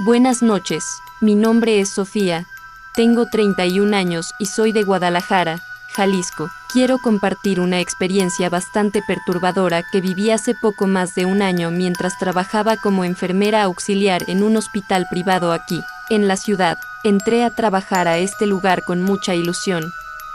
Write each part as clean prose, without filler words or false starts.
Buenas noches, mi nombre es Sofía, tengo 31 años y soy de Guadalajara, Jalisco. Quiero compartir una experiencia bastante perturbadora que viví hace poco más de un año mientras trabajaba como enfermera auxiliar en un hospital privado aquí, en la ciudad. Entré a trabajar a este lugar con mucha ilusión,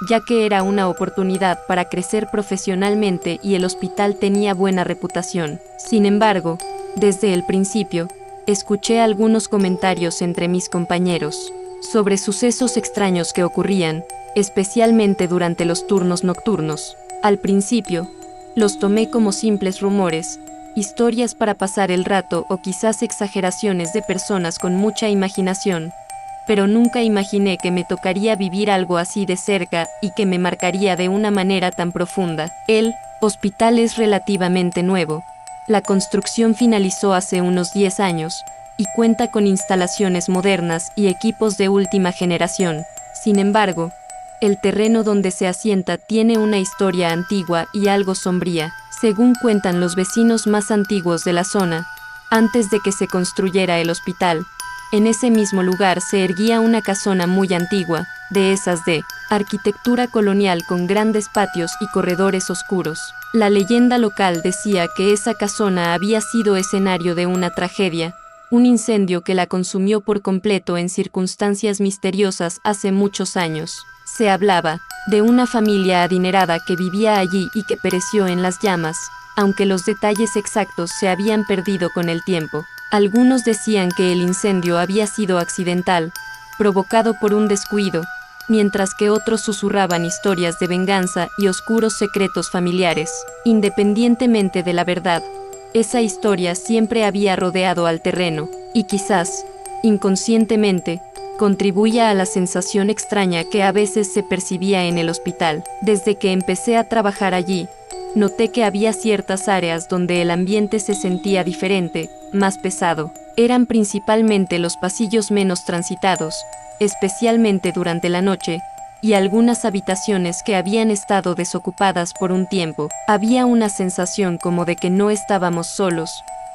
ya que era una oportunidad para crecer profesionalmente y el hospital tenía buena reputación. Sin embargo, desde el principio, escuché algunos comentarios entre mis compañeros sobre sucesos extraños que ocurrían, especialmente durante los turnos nocturnos. Al principio, los tomé como simples rumores, historias para pasar el rato o quizás exageraciones de personas con mucha imaginación, pero nunca imaginé que me tocaría vivir algo así de cerca y que me marcaría de una manera tan profunda. El hospital es relativamente nuevo. La construcción finalizó hace unos 10 años y cuenta con instalaciones modernas y equipos de última generación. Sin embargo, el terreno donde se asienta tiene una historia antigua y algo sombría, según cuentan los vecinos más antiguos de la zona. Antes de que se construyera el hospital, en ese mismo lugar se erguía una casona muy antigua, de esas de arquitectura colonial con grandes patios y corredores oscuros. La leyenda local decía que esa casona había sido escenario de una tragedia, un incendio que la consumió por completo en circunstancias misteriosas hace muchos años. Se hablaba de una familia adinerada que vivía allí y que pereció en las llamas, aunque los detalles exactos se habían perdido con el tiempo. Algunos decían que el incendio había sido accidental, provocado por un descuido, mientras que otros susurraban historias de venganza y oscuros secretos familiares. Independientemente de la verdad, esa historia siempre había rodeado al terreno, y quizás, inconscientemente, contribuía a la sensación extraña que a veces se percibía en el hospital. Desde que empecé a trabajar allí, noté que había ciertas áreas donde el ambiente se sentía diferente, más pesado. Eran principalmente los pasillos menos transitados, especialmente durante la noche, y algunas habitaciones que habían estado desocupadas por un tiempo. Había una sensación como de que no estábamos solos,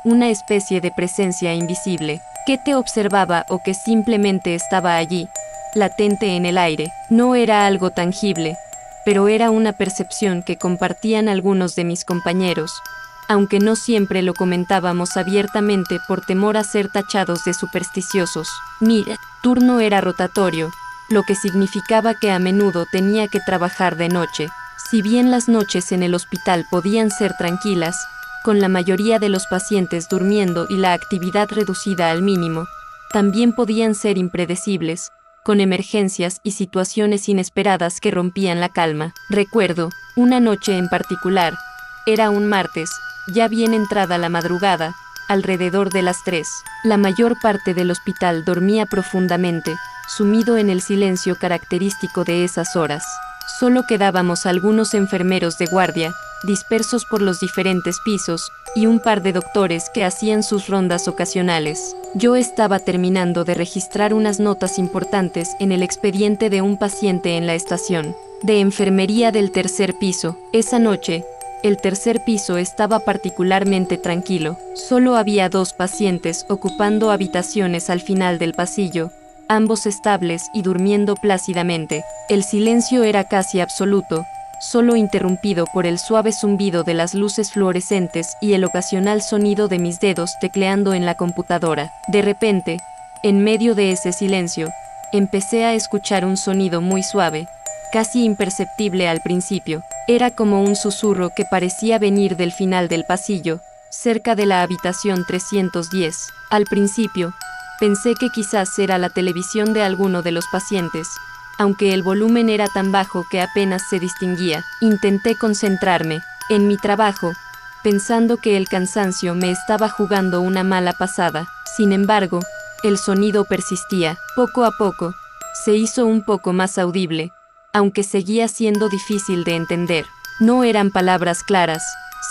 una especie de presencia invisible, que te observaba o que simplemente estaba allí, latente en el aire. No era algo tangible, pero era una percepción que compartían algunos de mis compañeros, aunque no siempre lo comentábamos abiertamente por temor a ser tachados de supersticiosos. Mi turno era rotatorio, lo que significaba que a menudo tenía que trabajar de noche. Si bien las noches en el hospital podían ser tranquilas, con la mayoría de los pacientes durmiendo y la actividad reducida al mínimo, también podían ser impredecibles, con emergencias y situaciones inesperadas que rompían la calma. Recuerdo, una noche en particular, era un martes, ya bien entrada la madrugada, alrededor de las 3. La mayor parte del hospital dormía profundamente, sumido en el silencio característico de esas horas. Solo quedábamos algunos enfermeros de guardia, dispersos por los diferentes pisos, y un par de doctores que hacían sus rondas ocasionales. Yo estaba terminando de registrar unas notas importantes en el expediente de un paciente en la estación de enfermería del tercer piso. Esa noche, el tercer piso estaba particularmente tranquilo. Solo había 2 pacientes ocupando habitaciones al final del pasillo, ambos estables y durmiendo plácidamente. El silencio era casi absoluto, solo interrumpido por el suave zumbido de las luces fluorescentes y el ocasional sonido de mis dedos tecleando en la computadora. De repente, en medio de ese silencio, empecé a escuchar un sonido muy suave, casi imperceptible al principio. Era como un susurro que parecía venir del final del pasillo, cerca de la habitación 310. Al principio, pensé que quizás era la televisión de alguno de los pacientes, aunque el volumen era tan bajo que apenas se distinguía. Intenté concentrarme en mi trabajo, pensando que el cansancio me estaba jugando una mala pasada. Sin embargo, el sonido persistía. Poco a poco, se hizo un poco más audible, aunque seguía siendo difícil de entender. No eran palabras claras,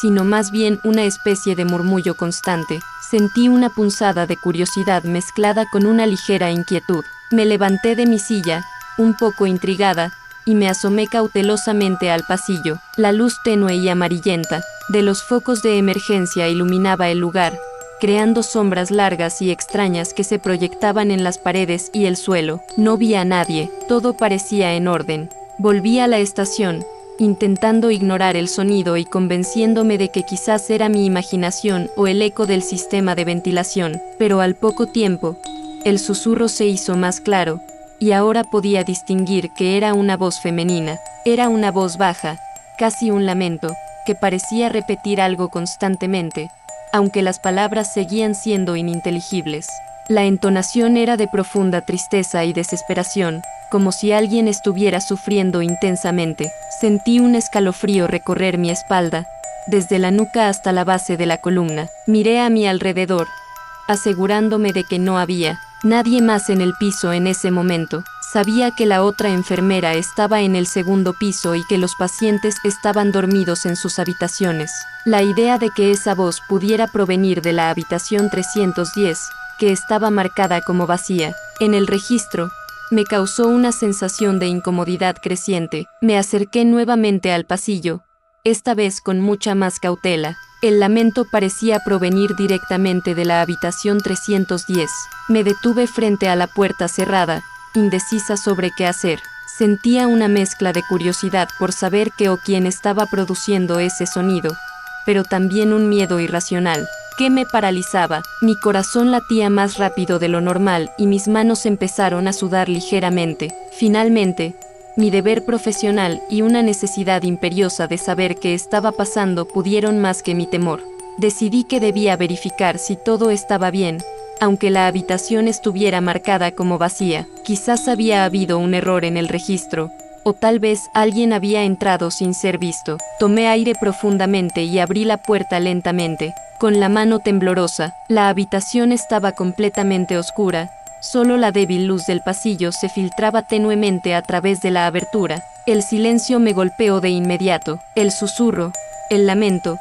sino más bien una especie de murmullo constante. Sentí una punzada de curiosidad mezclada con una ligera inquietud. Me levanté de mi silla, un poco intrigada, y me asomé cautelosamente al pasillo. La luz tenue y amarillenta de los focos de emergencia iluminaba el lugar, creando sombras largas y extrañas que se proyectaban en las paredes y el suelo. No vi a nadie, todo parecía en orden. Volví a la estación, intentando ignorar el sonido y convenciéndome de que quizás era mi imaginación o el eco del sistema de ventilación, pero al poco tiempo, el susurro se hizo más claro, y ahora podía distinguir que era una voz femenina. Era una voz baja, casi un lamento, que parecía repetir algo constantemente, aunque las palabras seguían siendo ininteligibles. La entonación era de profunda tristeza y desesperación, como si alguien estuviera sufriendo intensamente. Sentí un escalofrío recorrer mi espalda, desde la nuca hasta la base de la columna. Miré a mi alrededor, asegurándome de que no había nadie más en el piso en ese momento. Sabía que la otra enfermera estaba en el segundo piso y que los pacientes estaban dormidos en sus habitaciones. La idea de que esa voz pudiera provenir de la habitación 310, que estaba marcada como vacía en el registro, me causó una sensación de incomodidad creciente. Me acerqué nuevamente al pasillo, esta vez con mucha más cautela. El lamento parecía provenir directamente de la habitación 310. Me detuve frente a la puerta cerrada, indecisa sobre qué hacer. Sentía una mezcla de curiosidad por saber qué o quién estaba produciendo ese sonido, pero también un miedo irracional que me paralizaba. Mi corazón latía más rápido de lo normal y mis manos empezaron a sudar ligeramente. Finalmente, mi deber profesional y una necesidad imperiosa de saber qué estaba pasando pudieron más que mi temor. Decidí que debía verificar si todo estaba bien, aunque la habitación estuviera marcada como vacía. Quizás había habido un error en el registro, o tal vez alguien había entrado sin ser visto. Tomé aire profundamente y abrí la puerta lentamente, con la mano temblorosa. La habitación estaba completamente oscura. Solo la débil luz del pasillo se filtraba tenuemente a través de la abertura. El silencio me golpeó de inmediato. El susurro, el lamento,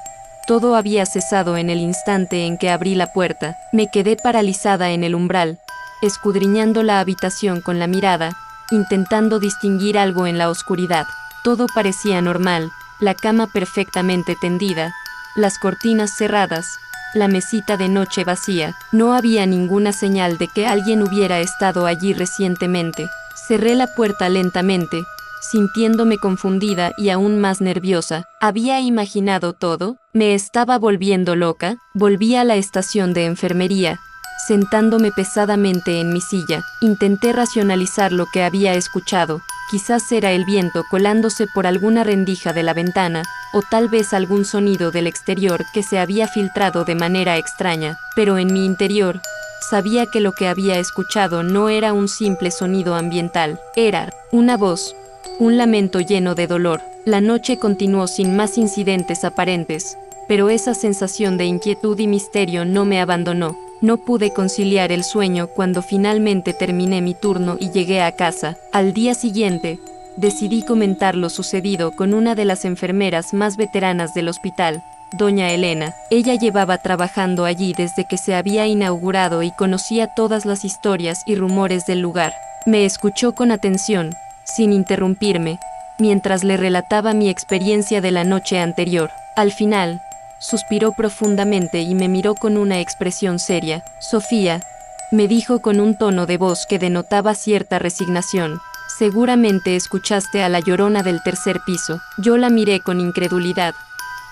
todo había cesado en el instante en que abrí la puerta. Me quedé paralizada en el umbral, escudriñando la habitación con la mirada, intentando distinguir algo en la oscuridad. Todo parecía normal, la cama perfectamente tendida, las cortinas cerradas, la mesita de noche vacía. No había ninguna señal de que alguien hubiera estado allí recientemente. Cerré la puerta lentamente, sintiéndome confundida y aún más nerviosa. ¿Había imaginado todo? ¿Me estaba volviendo loca? Volví a la estación de enfermería, sentándome pesadamente en mi silla. Intenté racionalizar lo que había escuchado. Quizás era el viento colándose por alguna rendija de la ventana, o tal vez algún sonido del exterior que se había filtrado de manera extraña, pero en mi interior, sabía que lo que había escuchado no era un simple sonido ambiental, era una voz, un lamento lleno de dolor. La noche continuó sin más incidentes aparentes, pero esa sensación de inquietud y misterio no me abandonó. No pude conciliar el sueño cuando finalmente terminé mi turno y llegué a casa. Al día siguiente, decidí comentar lo sucedido con una de las enfermeras más veteranas del hospital, doña Elena. Ella llevaba trabajando allí desde que se había inaugurado y conocía todas las historias y rumores del lugar. Me escuchó con atención, sin interrumpirme, mientras le relataba mi experiencia de la noche anterior. Al final, suspiró profundamente y me miró con una expresión seria. «Sofía», me dijo con un tono de voz que denotaba cierta resignación, «seguramente escuchaste a la llorona del tercer piso». Yo la miré con incredulidad,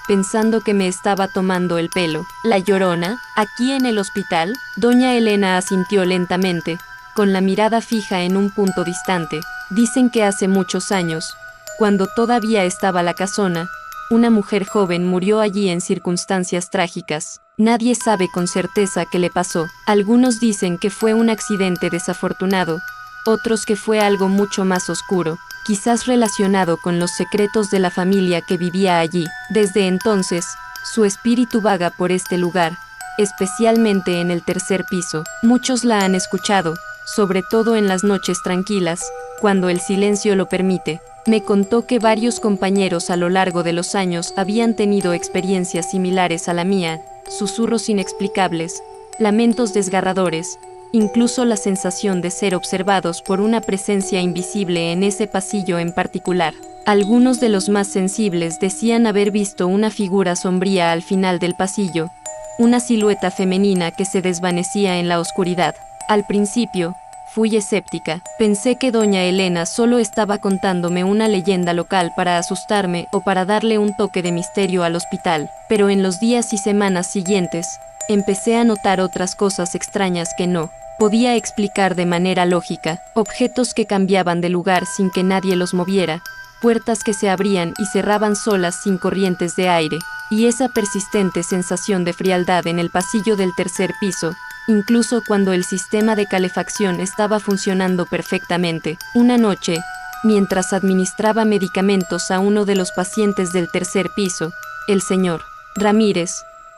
pensando que me estaba tomando el pelo. «¿La llorona? ¿Aquí en el hospital?». Doña Elena asintió lentamente, con la mirada fija en un punto distante. «Dicen que hace muchos años, cuando todavía estaba la casona, una mujer joven murió allí en circunstancias trágicas. Nadie sabe con certeza qué le pasó. Algunos dicen que fue un accidente desafortunado, otros que fue algo mucho más oscuro, quizás relacionado con los secretos de la familia que vivía allí. Desde entonces, su espíritu vaga por este lugar, especialmente en el tercer piso. Muchos la han escuchado, sobre todo en las noches tranquilas, cuando el silencio lo permite». Me contó que varios compañeros a lo largo de los años habían tenido experiencias similares a la mía, susurros inexplicables, lamentos desgarradores, incluso la sensación de ser observados por una presencia invisible en ese pasillo en particular. Algunos de los más sensibles decían haber visto una figura sombría al final del pasillo, una silueta femenina que se desvanecía en la oscuridad. Al principio, fui escéptica. Pensé que doña Elena solo estaba contándome una leyenda local para asustarme o para darle un toque de misterio al hospital. Pero en los días y semanas siguientes, empecé a notar otras cosas extrañas que no podía explicar de manera lógica. Objetos que cambiaban de lugar sin que nadie los moviera, puertas que se abrían y cerraban solas sin corrientes de aire, y esa persistente sensación de frialdad en el pasillo del tercer piso, incluso cuando el sistema de calefacción estaba funcionando perfectamente. Una noche, mientras administraba medicamentos a uno de los pacientes del tercer piso, el señor Ramírez,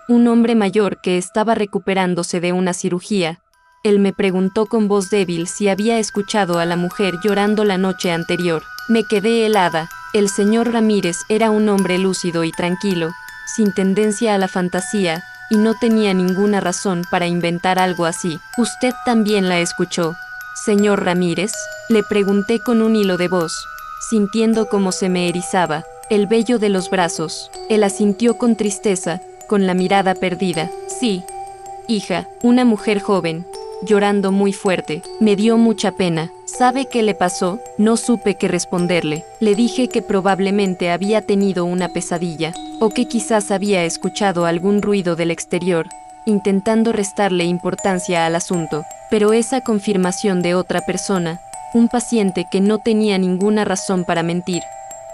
un hombre mayor que estaba recuperándose de una cirugía, él me preguntó con voz débil si había escuchado a la mujer llorando la noche anterior. Me quedé helada. El señor Ramírez era un hombre lúcido y tranquilo, sin tendencia a la fantasía, y no tenía ninguna razón para inventar algo así. ¿Usted también la escuchó, señor Ramírez?, le pregunté con un hilo de voz, sintiendo cómo se me erizaba el vello de los brazos. Él asintió con tristeza, con la mirada perdida. Sí, hija, una mujer joven, llorando muy fuerte. Me dio mucha pena. ¿Sabe qué le pasó? No supe qué responderle. Le dije que probablemente había tenido una pesadilla, o que quizás había escuchado algún ruido del exterior, intentando restarle importancia al asunto. Pero esa confirmación de otra persona, un paciente que no tenía ninguna razón para mentir,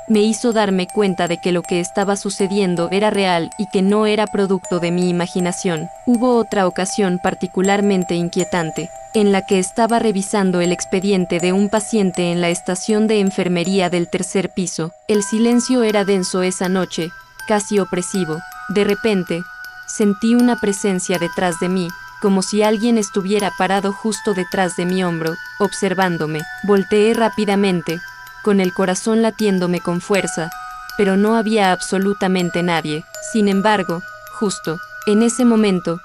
me hizo darme cuenta de que lo que estaba sucediendo era real y que no era producto de mi imaginación. Hubo otra ocasión particularmente inquietante, en la que estaba revisando el expediente de un paciente en la estación de enfermería del tercer piso. El silencio era denso esa noche, casi opresivo. De repente, sentí una presencia detrás de mí, como si alguien estuviera parado justo detrás de mi hombro, observándome. Volteé rápidamente, con el corazón latiéndome con fuerza, pero no había absolutamente nadie. Sin embargo, justo en ese momento,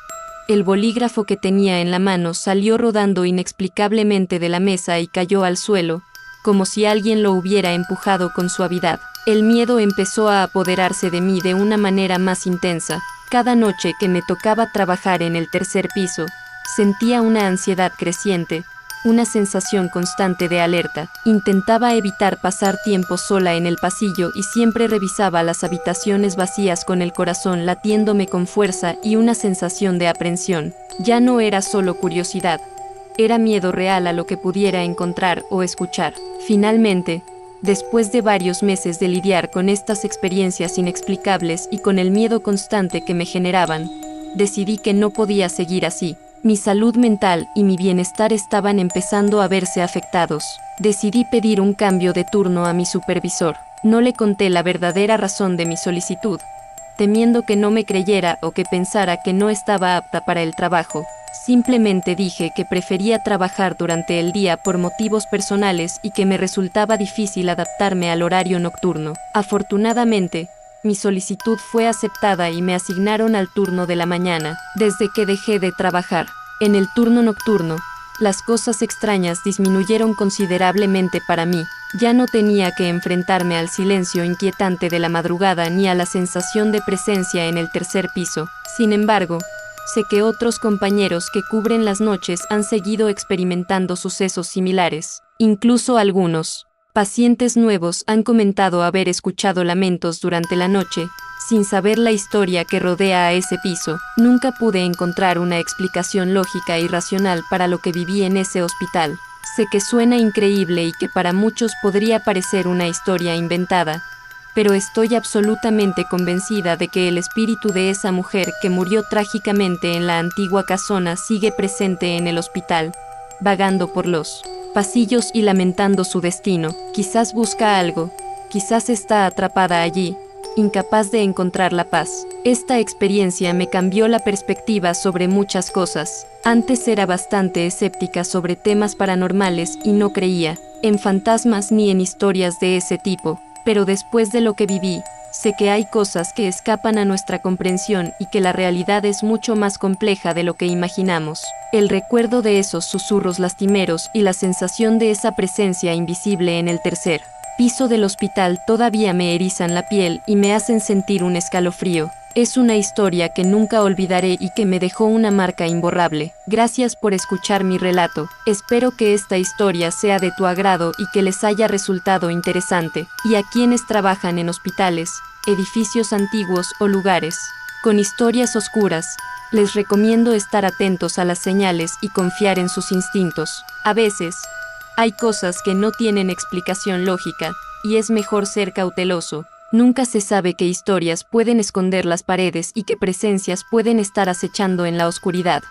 el bolígrafo que tenía en la mano salió rodando inexplicablemente de la mesa y cayó al suelo, como si alguien lo hubiera empujado con suavidad. El miedo empezó a apoderarse de mí de una manera más intensa. Cada noche que me tocaba trabajar en el tercer piso, sentía una ansiedad creciente, una sensación constante de alerta. Intentaba evitar pasar tiempo sola en el pasillo y siempre revisaba las habitaciones vacías con el corazón latiéndome con fuerza y una sensación de aprensión. Ya no era solo curiosidad, era miedo real a lo que pudiera encontrar o escuchar. Finalmente, después de varios meses de lidiar con estas experiencias inexplicables y con el miedo constante que me generaban, decidí que no podía seguir así. Mi salud mental y mi bienestar estaban empezando a verse afectados. Decidí pedir un cambio de turno a mi supervisor. No le conté la verdadera razón de mi solicitud, temiendo que no me creyera o que pensara que no estaba apta para el trabajo. Simplemente dije que prefería trabajar durante el día por motivos personales y que me resultaba difícil adaptarme al horario nocturno. Afortunadamente, mi solicitud fue aceptada y me asignaron al turno de la mañana. Desde que dejé de trabajar en el turno nocturno, las cosas extrañas disminuyeron considerablemente para mí. Ya no tenía que enfrentarme al silencio inquietante de la madrugada ni a la sensación de presencia en el tercer piso. Sin embargo, sé que otros compañeros que cubren las noches han seguido experimentando sucesos similares. Incluso algunos pacientes nuevos han comentado haber escuchado lamentos durante la noche, sin saber la historia que rodea a ese piso. Nunca pude encontrar una explicación lógica y racional para lo que viví en ese hospital. Sé que suena increíble y que para muchos podría parecer una historia inventada, pero estoy absolutamente convencida de que el espíritu de esa mujer que murió trágicamente en la antigua casona sigue presente en el hospital, vagando por los pasillos y lamentando su destino. Quizás busca algo, quizás está atrapada allí, incapaz de encontrar la paz. Esta experiencia me cambió la perspectiva sobre muchas cosas. Antes era bastante escéptica sobre temas paranormales y no creía en fantasmas ni en historias de ese tipo, pero después de lo que viví, sé que hay cosas que escapan a nuestra comprensión y que la realidad es mucho más compleja de lo que imaginamos. El recuerdo de esos susurros lastimeros y la sensación de esa presencia invisible en el tercer piso del hospital todavía me erizan la piel y me hacen sentir un escalofrío. Es una historia que nunca olvidaré y que me dejó una marca imborrable. Gracias por escuchar mi relato. Espero que esta historia sea de tu agrado y que les haya resultado interesante. Y a quienes trabajan en hospitales, edificios antiguos o lugares con historias oscuras, les recomiendo estar atentos a las señales y confiar en sus instintos. A veces, hay cosas que no tienen explicación lógica, y es mejor ser cauteloso. Nunca se sabe qué historias pueden esconder las paredes y qué presencias pueden estar acechando en la oscuridad.